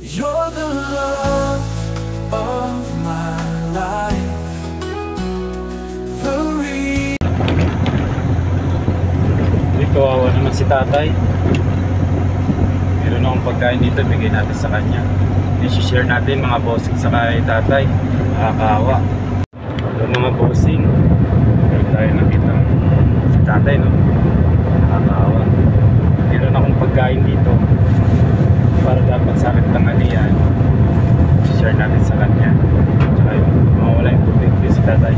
You're the love of my life. The Hindi, kawawa naman si tatay. Meron akong pagkain dito, bigay natin sa kanya. I-share natin mga bossing sa kay tatay. Nakakawa. Ito mga bossing. Meron tayo nakita si tatay, no? Nakakawa. Meron akong pagkain dito. Para dapat sa akin tanghalian. I-share natin sa kanya. Tsaka yung mawala yung tubig din si tatay.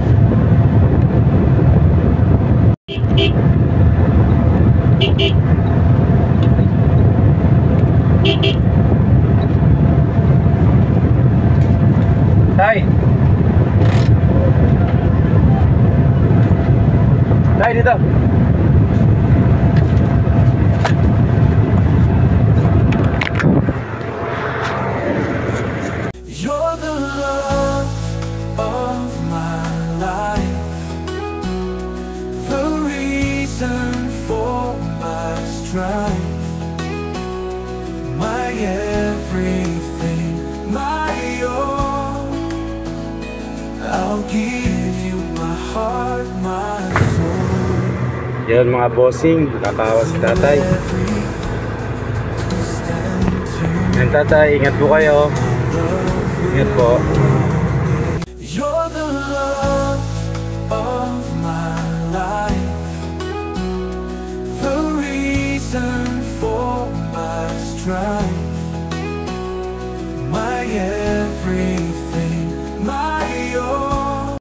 Tay! Tay, dito! You're the love of my life. The reason for my strife. My everything, my all. I'll give you my heart, my soul. Yan mga bossing, nakakawa si tatay. Yan tatay, ingat po kayo. Ingat po. You're the love of my life.